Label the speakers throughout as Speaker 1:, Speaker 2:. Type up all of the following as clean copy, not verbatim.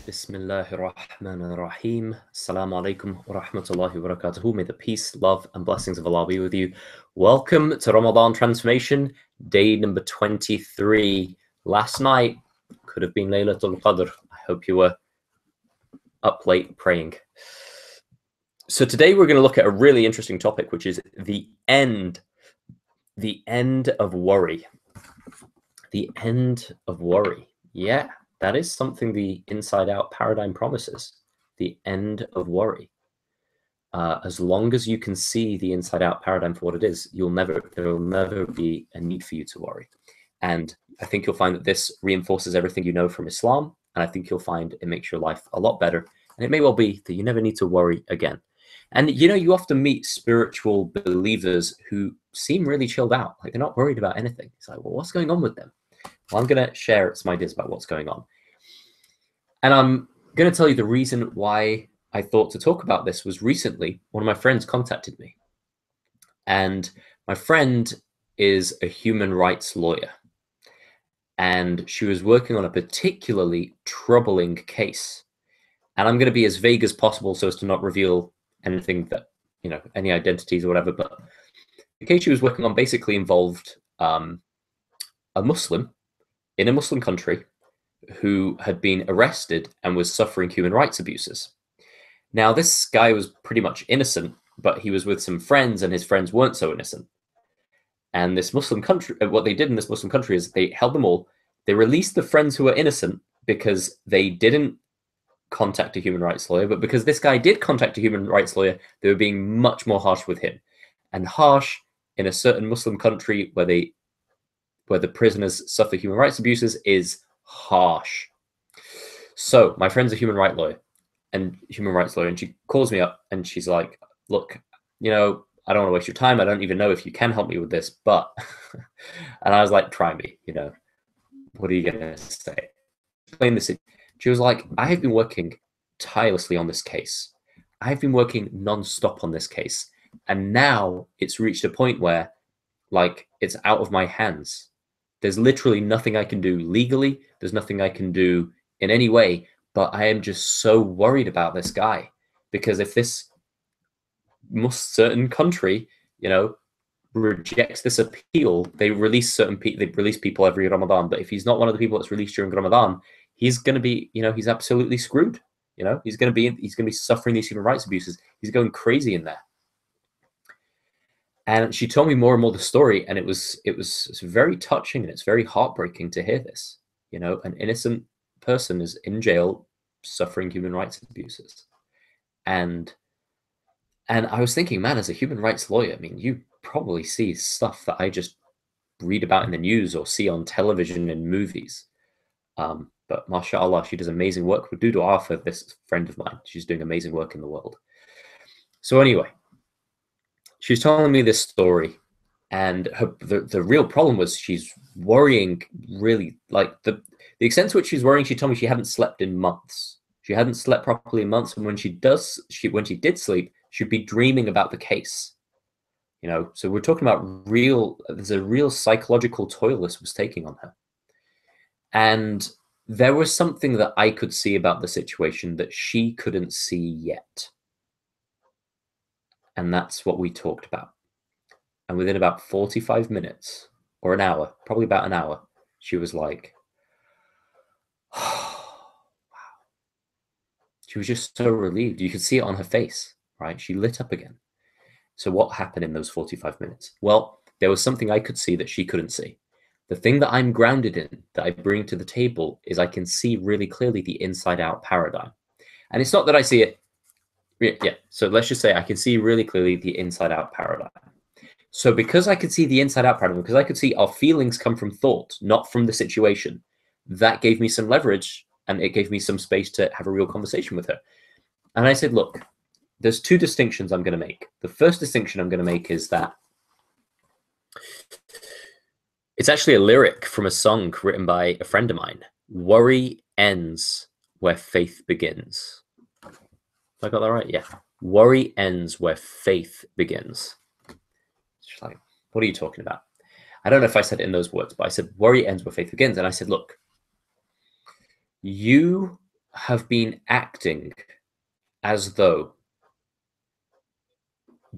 Speaker 1: Bismillahir Rahmanir Rahim. Assalamu alaikum wa rahmatullahi wa barakatuhu. May the peace, love, and blessings of Allah be with you. Welcome to Ramadan Transformation, day number 23. Last night could have been Laylatul Qadr. I hope you were up late praying. So today we're going to look at a really interesting topic, which is the end of worry. The end of worry. Yeah. That is something the inside-out paradigm promises, the end of worry. As long as you can see the inside-out paradigm for what it is, there will never be a need for you to worry. And I think you'll find that this reinforces everything you know from Islam, and I think you'll find it makes your life a lot better. And it may well be that you never need to worry again. And you often meet spiritual believers who seem really chilled out, like they're not worried about anything. It's like, well, what's going on with them? Well, I'm going to share some ideas about what's going on. And I'm going to tell you the reason why I thought to talk about this was recently one of my friends contacted me. And my friend is a human rights lawyer. And she was working on a particularly troubling case. And I'm going to be as vague as possible so as to not reveal anything that, any identities or whatever. But the case she was working on basically involved a Muslim in a Muslim country who had been arrested and was suffering human rights abuses. Now, this guy was pretty much innocent, but he was with some friends, and his friends weren't so innocent. And this Muslim country, what they did in this Muslim country is they held them all. They released the friends who were innocent because they didn't contact a human rights lawyer, but because this guy did contact a human rights lawyer, they were being much more harsh with him. And harsh in a certain Muslim country where the prisoners suffer human rights abuses is harsh. So my friend's a human rights lawyer, and she calls me up and she's like, look, I don't want to waste your time. I don't even know if you can help me with this, but, and I was like, try me, what are you going to say? Explain this. She was like, I have been working tirelessly on this case. I've been working non-stop on this case. And now it's reached a point where it's out of my hands. There's literally nothing I can do legally. There's nothing I can do in any way, but I am just so worried about this guy because if this certain country, rejects this appeal, they release people every Ramadan. But if he's not one of the people that's released during Ramadan, he's going to be, he's absolutely screwed. He's going to be suffering these human rights abuses. He's going crazy in there. And she told me more and more the story, and it's very touching and it's very heartbreaking to hear this. An innocent person is in jail suffering human rights abuses. And I was thinking, man, as a human rights lawyer, I mean, you probably see stuff that I just read about in the news or see on television and movies. But mashallah, she does amazing work. We do dua for this friend of mine. She's doing amazing work in the world. So anyway, she was telling me this story, and the real problem was she's worrying really, the extent to which she's worrying. She told me she hadn't slept in months. She hadn't slept properly in months, and when she did sleep, she'd be dreaming about the case. So we're talking about there's a real psychological toll this was taking on her. And there was something that I could see about the situation that she couldn't see yet. And that's what we talked about. And within about 45 minutes or an hour, probably about an hour, she was like, oh, wow. She was just so relieved. You could see it on her face, right? She lit up again. So what happened in those 45 minutes? Well, there was something I could see that she couldn't see. The thing that I'm grounded in, that I bring to the table, is I can see really clearly the inside-out paradigm. And it's not that I see it. Yeah, so let's just say I can see really clearly the inside-out paradigm. So because I could see the inside-out paradigm, because I could see our feelings come from thought, not from the situation, that gave me some leverage, and it gave me some space to have a real conversation with her. And I said, look, there's two distinctions I'm going to make. The first distinction I'm going to make is that it's actually a lyric from a song written by a friend of mine. Worry ends where faith begins. I got that right? Yeah. Worry ends where faith begins. She's like, what are you talking about? I don't know if I said it in those words, but I said, worry ends where faith begins. And I said, look, you have been acting as though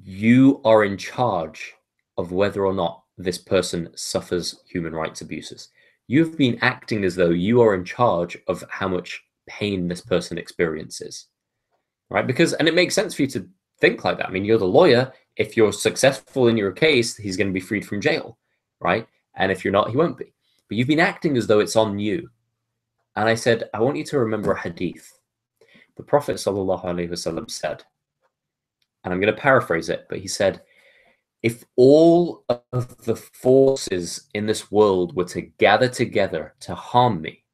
Speaker 1: you are in charge of whether or not this person suffers human rights abuses. You've been acting as though you are in charge of how much pain this person experiences, right? Because, and it makes sense for you to think like that. I mean, you're the lawyer. If you're successful in your case, he's going to be freed from jail, right? And if you're not, he won't be. But you've been acting as though it's on you. And I said, I want you to remember a hadith. The Prophet ﷺ said, and I'm going to paraphrase it, but he said, if all of the forces in this world were to gather together to harm me,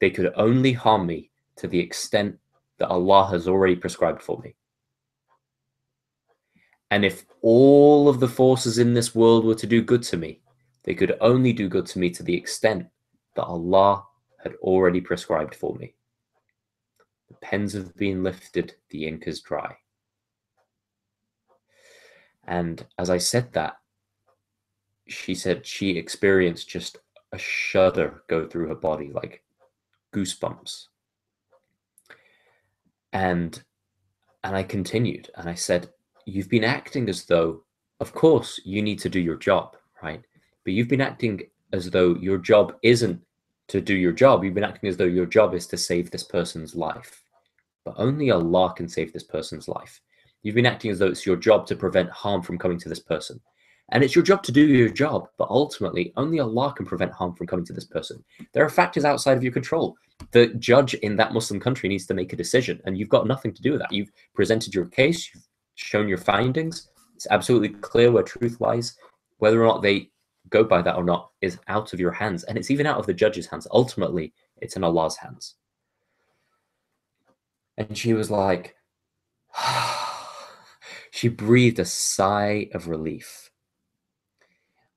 Speaker 1: they could only harm me to the extent that Allah has already prescribed for me. And if all of the forces in this world were to do good to me, they could only do good to me to the extent that Allah had already prescribed for me. The pens have been lifted, the ink is dry. And as I said that, she said she experienced just a shudder go through her body, like goosebumps. And I continued and I said, you've been acting as though, of course, you need to do your job, right? But you've been acting as though your job isn't to do your job. You've been acting as though your job is to save this person's life. But only Allah can save this person's life. You've been acting as though it's your job to prevent harm from coming to this person. And it's your job to do your job, but ultimately, only Allah can prevent harm from coming to this person. There are factors outside of your control. The judge in that Muslim country needs to make a decision, and you've got nothing to do with that. You've presented your case, you've shown your findings. It's absolutely clear where truth lies. Whether or not they go by that or not is out of your hands, and it's even out of the judge's hands. Ultimately, it's in Allah's hands. And she was like, she breathed a sigh of relief.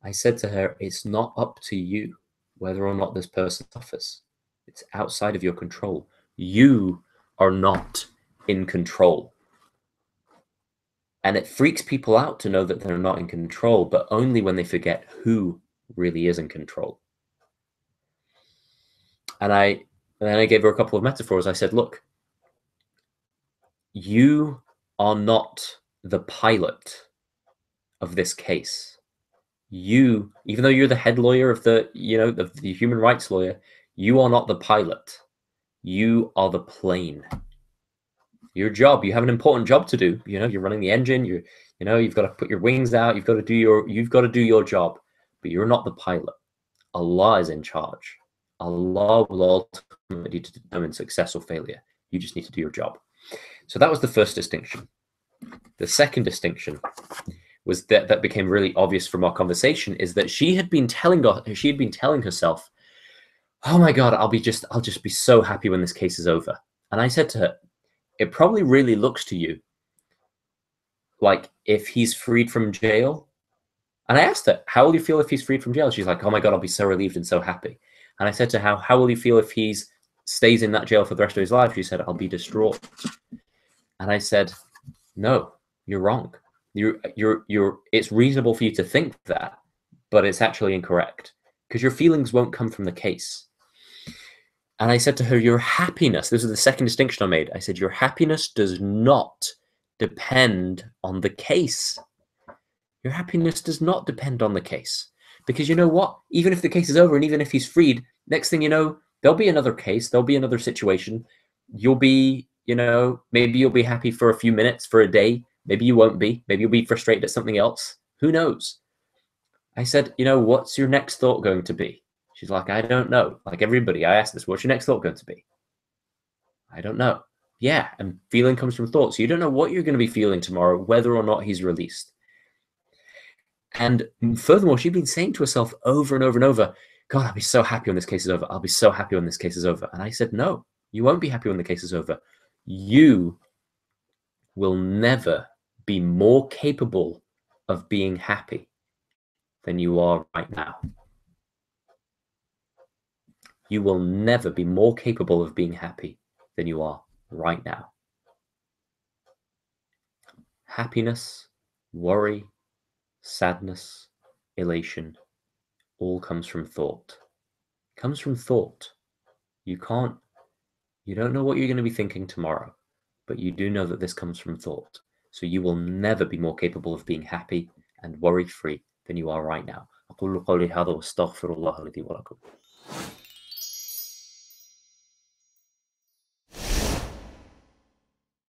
Speaker 1: I said to her, it's not up to you whether or not this person suffers. It's outside of your control. You are not in control. And it freaks people out to know that they're not in control, but only when they forget who really is in control. And then I gave her a couple of metaphors. I said, look, you are not the pilot of this case. You, even though you're the head lawyer of the human rights lawyer, you are not the pilot. You are the plane. Your job, you have an important job to do. You're running the engine. You've got to put your wings out. You've got to do your job, but you're not the pilot. Allah is in charge. Allah will ultimately determine success or failure. You just need to do your job. So that was the first distinction. The second distinction was that became really obvious from our conversation is that she had been telling herself, oh my God, I'll just be so happy when this case is over. And I said to her, it probably really looks to you like if he's freed from jail. And I asked her, how will you feel if he's freed from jail? She's like, oh my God, I'll be so relieved and so happy. And I said to her, how will you feel if he stays in that jail for the rest of his life? She said, I'll be distraught. And I said, no, you're wrong. It's reasonable for you to think that, but it's actually incorrect because your feelings won't come from the case. And I said to her, your happiness, this is the second distinction I made. I said, your happiness does not depend on the case. Your happiness does not depend on the case. Because you know what? Even if the case is over and even if he's freed, next thing you know, there'll be another case, there'll be another situation. You'll be, maybe you'll be happy for a few minutes, for a day. Maybe you won't be. Maybe you'll be frustrated at something else. Who knows? I said, what's your next thought going to be? She's like, I don't know. Like everybody, I asked this, what's your next thought going to be? I don't know. Yeah, and feeling comes from thought. So you don't know what you're going to be feeling tomorrow, whether or not he's released. And furthermore, she'd been saying to herself over and over and over, God, I'll be so happy when this case is over. I'll be so happy when this case is over. And I said, no, you won't be happy when the case is over. You will never be more capable of being happy than you are right now. You will never be more capable of being happy than you are right now. Happiness, worry, sadness, elation, all comes from thought. It comes from thought. You can't You don't know what you're going to be thinking tomorrow, but you do know that this comes from thought. So you will never be more capable of being happy and worry-free than you are right now. أقول قولي هذا واستغفر الله لي ولكم.